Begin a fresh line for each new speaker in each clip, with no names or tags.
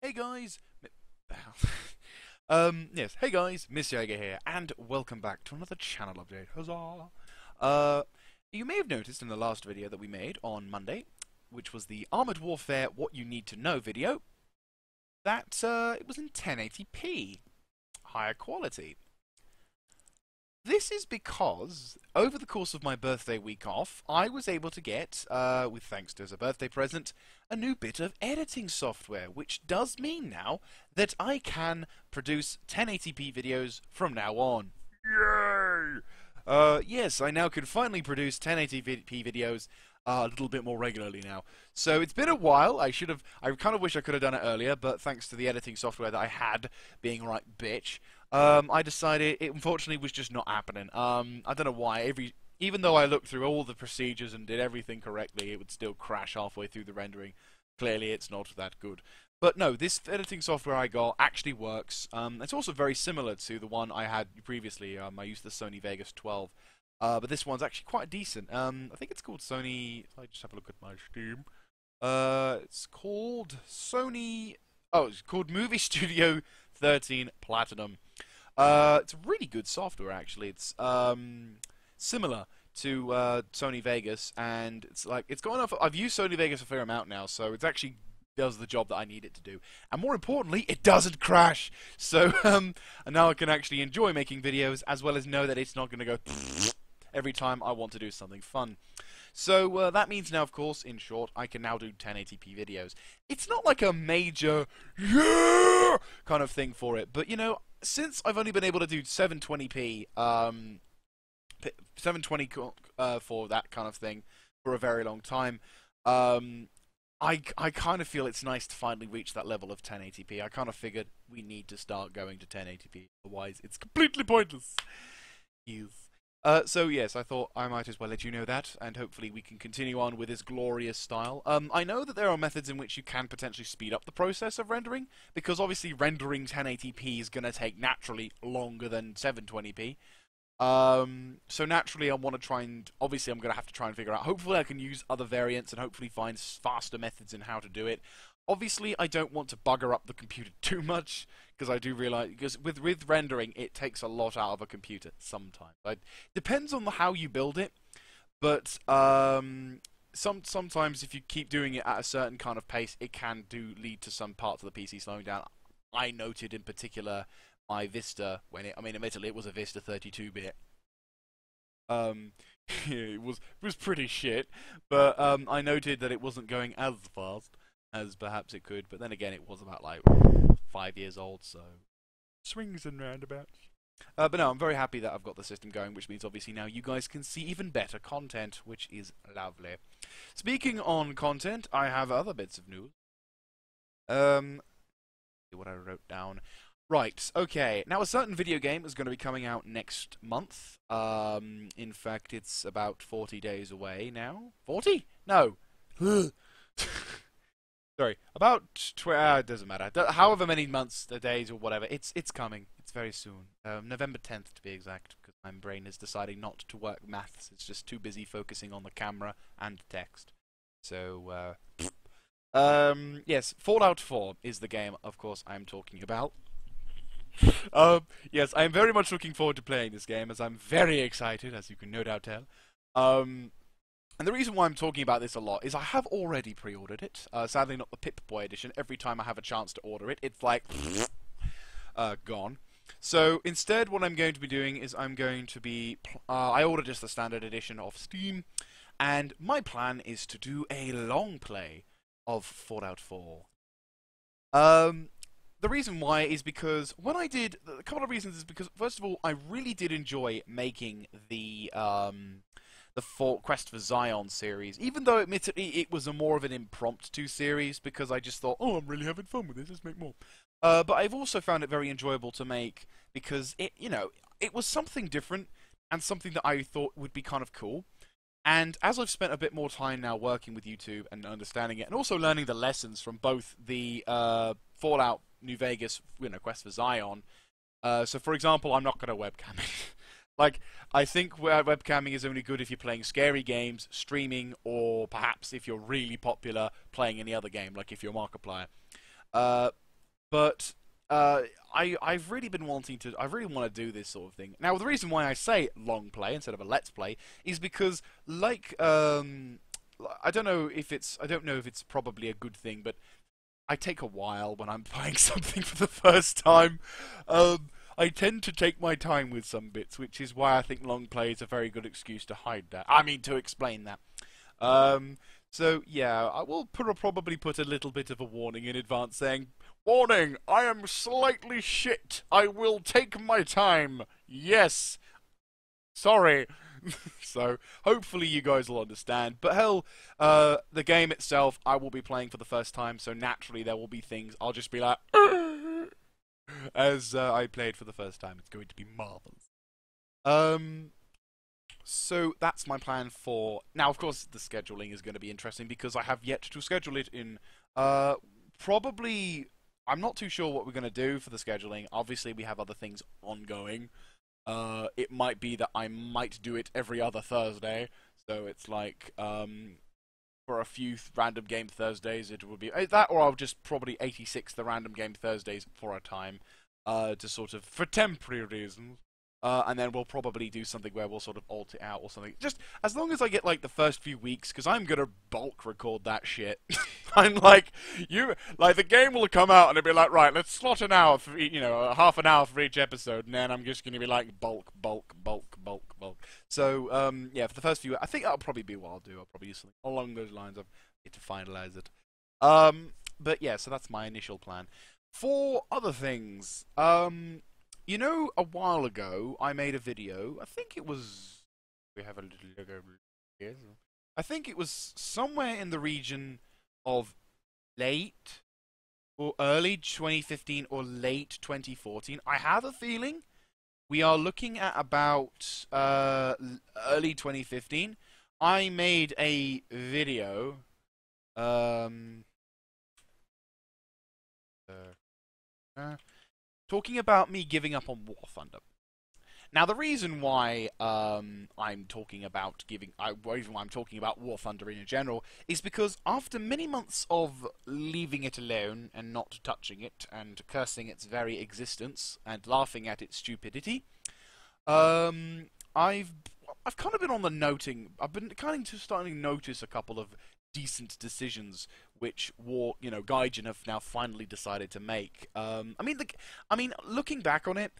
Hey guys, yes, hey guys, Miss Jaeger here, and welcome back to another channel update. Huzzah! Uh, you may have noticed in the last video that we made on Monday, which was the Armored Warfare What You Need to Know video, that it was in 1080p, higher quality. This is because, over the course of my birthday week off, I was able to get, with thanks to as a birthday present, a new bit of editing software, which does mean now that I can produce 1080p videos from now on. Yay! Yes, I now can finally produce 1080p videos a little bit more regularly now. So it's been a while. I kind of wish I could have done it earlier, but thanks to the editing software that I had being right bitch, I decided it unfortunately was just not happening. I don't know why. Even though I looked through all the procedures and did everything correctly, it would still crash halfway through the rendering. Clearly, it's not that good. But no, this editing software I got actually works. It's also very similar to the one I had previously. I used the Sony Vegas 12. But this one's actually quite decent. I think it's called Sony. I just have a look at my Steam. It's called Sony. Oh, it's called Movie Studio 13 Platinum. It's really good software actually. It's similar to Sony Vegas, and it's got enough. I've used Sony Vegas a fair amount now, so it's actually does the job that I need it to do. And more importantly, it doesn't crash. So and now I can actually enjoy making videos as well as know that it's not going to go every time I want to do something fun. So that means now, of course, in short, I can now do 1080p videos. It's not like a major yeah kind of thing for it, but you know, since I've only been able to do 720p, 720 for that kind of thing for a very long time, I kind of feel it's nice to finally reach that level of 1080p. I kind of figured we need to start going to 1080p, otherwise it's completely pointless. So yes, I thought I might as well let you know that, and hopefully we can continue on with this glorious style. I know that there are methods in which you can potentially speed up the process of rendering, because obviously rendering 1080p is going to take naturally longer than 720p. So naturally I want to try and, obviously I'm going to have to try and figure out, hopefully I can use other variants and hopefully find faster methods in how to do it. Obviously I don't want to bugger up the computer too much, because I do realize, because with rendering it takes a lot out of a computer sometimes. Depends on how you build it, but sometimes if you keep doing it at a certain kind of pace, it can lead to some parts of the PC slowing down. I noted in particular my Vista admittedly it was a Vista 32-bit. Um, it was pretty shit, but I noted that it wasn't going as fast as perhaps it could. But then again, it was about like 5 years old, so swings and roundabouts. But no, I'm very happy that I've got the system going, which means obviously now you guys can see even better content, which is lovely. Speaking on content, I have other bits of news. See what I wrote down. Right, okay. Now, a certain video game is going to be coming out next month. In fact, it's about 40 days away now. 40? No. Sorry. About it doesn't matter. However many months, days, or whatever. It's coming. It's very soon. November 10th, to be exact, because my brain is deciding not to work maths. It's just too busy focusing on the camera and text. So, yes, Fallout 4 is the game, of course, I'm talking about. Yes, I am very much looking forward to playing this game, as I'm very excited, as you can no doubt tell. And the reason why I'm talking about this a lot is I have already pre-ordered it. Sadly, not the Pip-Boy edition. Every time I have a chance to order it, it's like gone. So instead, what I'm going to be doing is I'm going to be I ordered just the standard edition off Steam, and my plan is to do a long play of Fallout 4. The reason why is because when I did a couple of reasons is because first of all I really did enjoy making the Quest for Zion series, even though admittedly it was a more of an impromptu series because I just thought, oh, I'm really having fun with this, let's make more. But I've also found it very enjoyable to make because it was something different and something that I thought would be kind of cool. And as I've spent a bit more time now working with YouTube and understanding it, and also learning the lessons from both the Fallout New Vegas, Quest for Zion. So, for example, I'm not going to webcam it. Like, I think webcamming is only good if you're playing scary games, streaming, or perhaps if you're really popular, playing any other game, like if you're Markiplier. But I've really been wanting to. I really want to do this sort of thing. Now, the reason why I say long play instead of a let's play is because, like, I don't know if it's probably a good thing, but I take a while when I'm playing something for the first time. I tend to take my time with some bits, which is why I think long play is a very good excuse to hide that. I mean, to explain that. So yeah, I will probably put a little bit of a warning in advance saying, "Warning, I am slightly shit. I will take my time. Yes. Sorry." So hopefully you guys will understand. But hell, the game itself I will be playing for the first time, so naturally there will be things I'll just be like, as I played for the first time. It's going to be marvelous. Um, so that's my plan for now. Of course, the scheduling is going to be interesting because I have yet to schedule it in. Probably. I'm not too sure what we're going to do for the scheduling. Obviously, we have other things ongoing. It might be that I might do it every other Thursday. So it's like, for a few random game Thursdays, it will be that, or I'll just probably 86 the random game Thursdays for a time, to sort of, for temporary reasons. And then we'll probably do something where we'll sort of alt it out or something. Just as long as I get like the first few weeks, because I'm gonna bulk record that shit. I'm like, the game will come out and it'll be like, right, let's slot an hour for, half an hour for each episode, and then I'm just gonna be like bulk. So, yeah, for the first few, I think that'll probably be what I'll do. I'll probably do something along those lines. I've yet to finalize it. But yeah, so that's my initial plan. For other things, a while ago, I made a video. I think it was. We have a little logo here. I think it was somewhere in the region of late or early 2015 or late 2014. I have a feeling we are looking at about early 2015. I made a video. Talking about me giving up on War Thunder. Now, the reason why I'm talking about War Thunder in general is because after many months of leaving it alone and not touching it and cursing its very existence and laughing at its stupidity, I've kind of been on the noting. I've been kind of starting to notice a couple of decent decisions which Gaijin have now finally decided to make. I mean, looking back on it,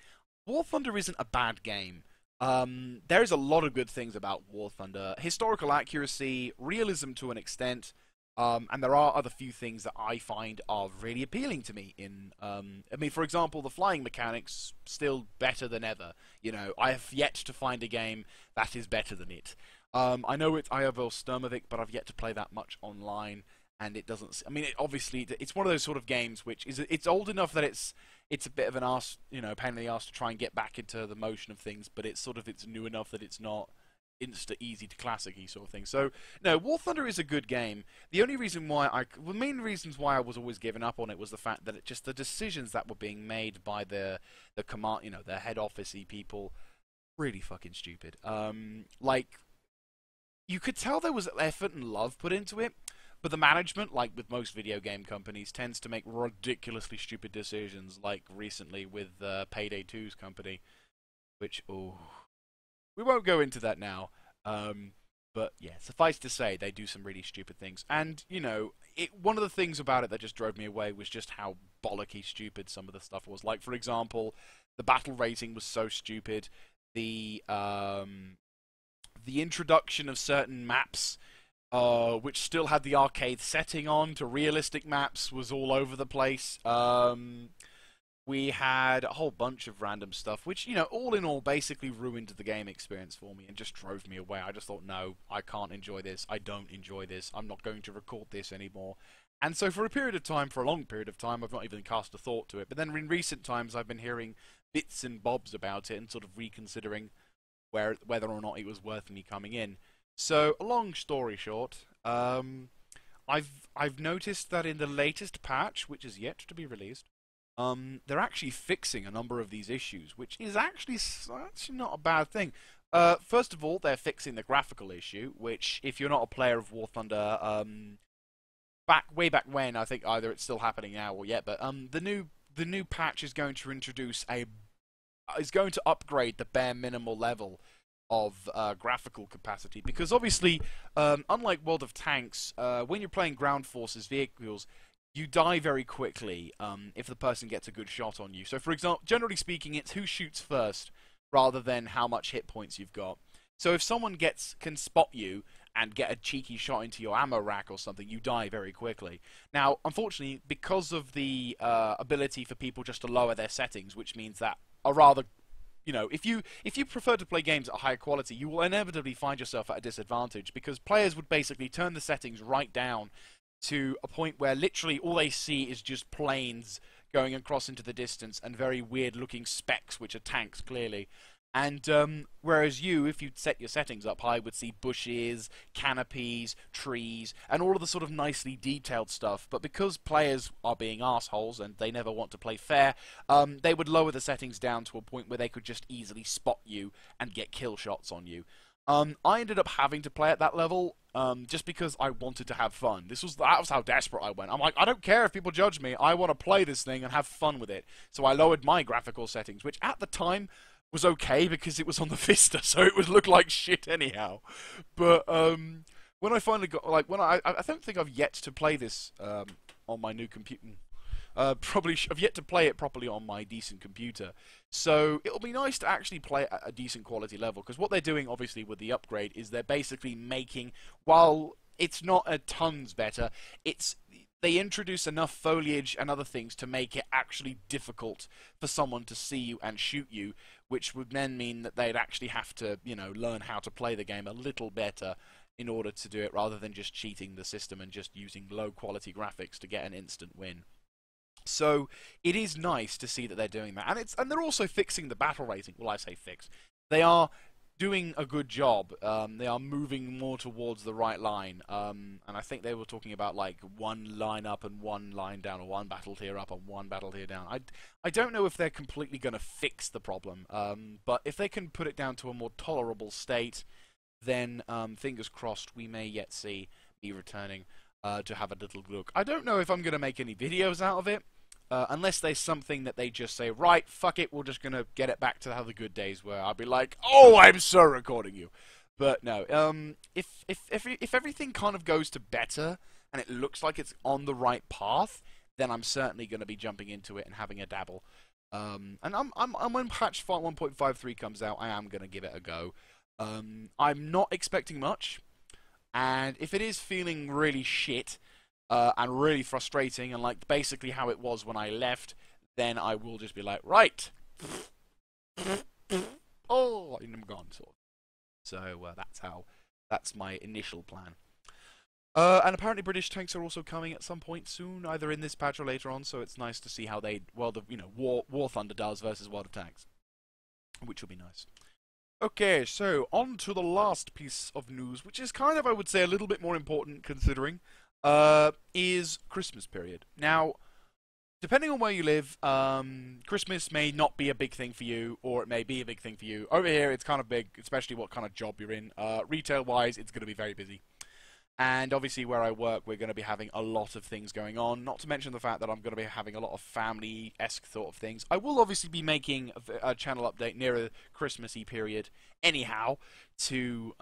War Thunder isn't a bad game. There's a lot of good things about War Thunder: historical accuracy, realism to an extent, and there are other few things that I find are really appealing to me. For example, the flying mechanics still better than ever. I have yet to find a game that is better than it. I know it's Iovel Sturmovik, but I've yet to play that much online, and it doesn't. I mean, obviously, it's one of those sort of games which it's old enough that it's a bit of an arse, pain in the arse to try and get back into the motion of things, but it's new enough that it's not insta easy to classic-y sort of thing. So no, War Thunder is a good game. The main reasons why I was always giving up on it was the fact that the decisions that were being made by the command, the head office-y people, really fucking stupid. You could tell there was effort and love put into it, but the management, like with most video game companies, tends to make ridiculously stupid decisions, like recently with Payday 2's company, which, we won't go into that now. But yeah, suffice to say, they do some really stupid things. And, one of the things about it that just drove me away was just how bollocky stupid some of the stuff was. Like, for example, the battle rating was so stupid. The introduction of certain maps, which still had the arcade setting on, to realistic maps was all over the place. We had a whole bunch of random stuff, which, all in all, basically ruined the game experience for me and just drove me away. I just thought, no, I can't enjoy this. I don't enjoy this. I'm not going to record this anymore. And so for a long period of time, I've not even cast a thought to it. But then in recent times, I've been hearing bits and bobs about it and sort of reconsidering whether or not it was worth me coming in. So, a long story short, I've noticed that in the latest patch, which is yet to be released, they're actually fixing a number of these issues, which is actually not a bad thing. First of all, they're fixing the graphical issue, which, if you're not a player of War Thunder, way back when, I think either it's still happening now or yet, but the new the new patch is going to introduce is going to upgrade the bare minimal level of graphical capacity, because obviously, unlike World of Tanks, when you're playing ground forces vehicles, you die very quickly if the person gets a good shot on you. So, for example, generally speaking, it's who shoots first rather than how much hit points you've got. So if someone can spot you and get a cheeky shot into your ammo rack or something, you die very quickly. Now, unfortunately, because of the ability for people just to lower their settings, which means that a rather, if you prefer to play games at a higher quality, you will inevitably find yourself at a disadvantage, because players would basically turn the settings right down to a point where literally all they see is just planes going across into the distance and very weird looking specks, which are tanks clearly. And whereas if you'd set your settings up high, would see bushes, canopies, trees, and all of the sort of nicely detailed stuff. But because players are being assholes and they never want to play fair, they would lower the settings down to a point where they could just easily spot you and get kill shots on you. I ended up having to play at that level just because I wanted to have fun. That was how desperate I went. I'm like, I don't care if people judge me. I want to play this thing and have fun with it. So I lowered my graphical settings, which at the time was okay because it was on the Vista, so it would look like shit anyhow. But when I finally got, I don't think I've yet to play this on my new computer. I've yet to play it properly on my decent computer. So it'll be nice to actually play at a decent quality level, because what they're doing, obviously, with the upgrade is they're basically making, while it's not a tons better, they introduce enough foliage and other things to make it actually difficult for someone to see you and shoot you, which would then mean that they'd actually have to, learn how to play the game a little better in order to do it, rather than just cheating the system and just using low quality graphics to get an instant win. So it is nice to see that they're doing that, and they're also fixing the battle rating. Well, I say fix. They are doing a good job. They are moving more towards the right line, and I think they were talking about like one line up and one line down, or one battle tier up and one battle tier down. I don't know if they're completely going to fix the problem, but if they can put it down to a more tolerable state, then fingers crossed we may yet see me returning to have a little look. I don't know if I'm going to make any videos out of it, unless there's something that they just say, right, fuck it, we're just going to get it back to how the good days were. I'll be like, oh, I'm so recording you. But no, if everything kind of goes to better and it looks like it's on the right path, then I'm certainly going to be jumping into it and having a dabble. And when patch 1.53 comes out, I am going to give it a go. I'm not expecting much. And if it is feeling really shit and really frustrating, and like basically how it was when I left, then I will just be like, right, oh, I'm gone, sort of. So that's my initial plan. And apparently British tanks are also coming at some point soon, either in this patch or later on. So it's nice to see how War Thunder does versus World of Tanks, which will be nice. Okay, so on to the last piece of news, which is kind of, I would say, a little bit more important considering, is Christmas period. Now, depending on where you live, Christmas may not be a big thing for you, or it may be a big thing for you. Over here, it's kind of big, especially what kind of job you're in. Retail-wise, it's going to be very busy. And obviously where I work, we're going to be having a lot of things going on, not to mention the fact that I'm going to be having a lot of family-esque sort of things. I will obviously be making a channel update near a Christmassy period anyhow to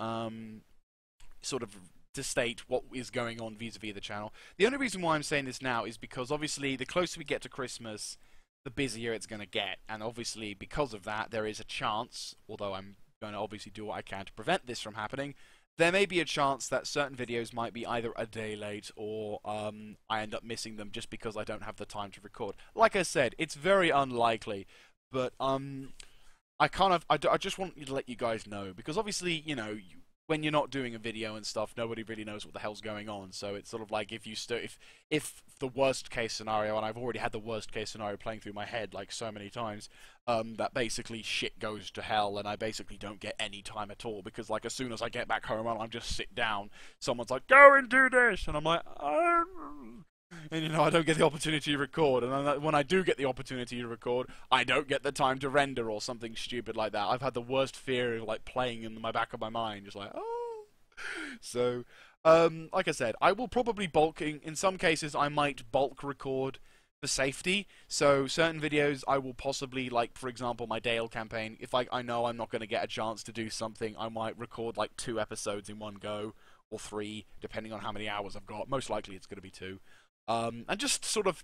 to state what is going on vis-a-vis the channel. The only reason why I'm saying this now is because obviously the closer we get to Christmas, the busier it's going to get. And obviously because of that, there is a chance, although I'm going to obviously do what I can to prevent this from happening, there may be a chance that certain videos might be either a day late or I end up missing them just because I don't have the time to record. Like I said, it's very unlikely, but I just want to let you guys know, because obviously, when you're not doing a video and stuff, nobody really knows what the hell's going on. So it's sort of like if the worst case scenario, and I've already had the worst case scenario playing through my head like so many times, that basically shit goes to hell and I basically don't get any time at all, because like as soon as I get back home and I just sit down, someone's like, go and do this, and I'm like, oh. And I don't get the opportunity to record, and then when I do get the opportunity to record, I don't get the time to render or something stupid like that. I've had the worst fear of like playing in my back of my mind, just like, oh. So, like I said, I will probably in some cases I might bulk record for safety. So certain videos I will possibly, like for example my Dale campaign, if I know I'm not going to get a chance to do something, I might record like 2 episodes in one go, or 3, depending on how many hours I've got. Most likely it's going to be 2. And just sort of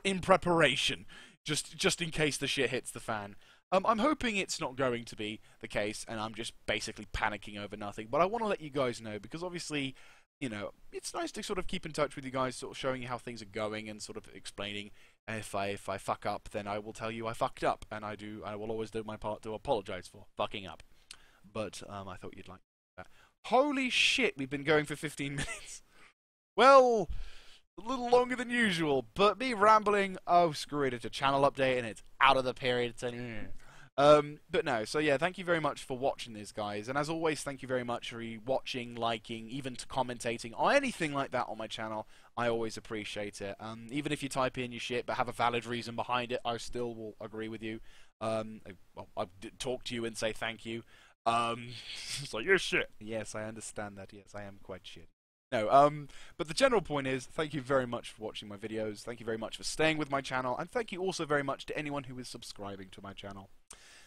in preparation, just in case the shit hits the fan. I'm hoping it's not going to be the case, and I'm just basically panicking over nothing. But I want to let you guys know, because obviously, you know, it's nice to sort of keep in touch with you guys, sort of showing you how things are going, and sort of explaining if I fuck up, then I will tell you I fucked up, and I will always do my part to apologize for fucking up. But I thought you'd like that. Holy shit, we've been going for 15 minutes. Well, a little longer than usual, but me rambling, oh screw it, it's a channel update and it's out of the period. But no, so yeah, thank you very much for watching this, guys, and as always, thank you very much for watching, liking, even to commentating, or anything like that on my channel. I always appreciate it. Even if you type in your shit but have a valid reason behind it, I still will agree with you. I'll talk to you and say thank you. It's like, you're shit. Yes, I understand that. Yes, I am quite shit. No, but the general point is, thank you very much for watching my videos, thank you very much for staying with my channel, and thank you also very much to anyone who is subscribing to my channel.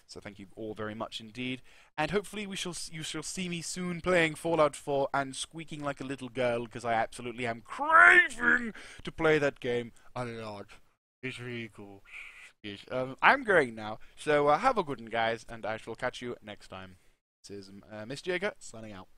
So thank you all very much indeed, and hopefully you shall see me soon playing Fallout 4 and squeaking like a little girl, because I absolutely am craving to play that game a lot. It's really cool. Yes, I'm going now, so have a good one, guys, and I shall catch you next time. This is Miss Jaeger, signing out.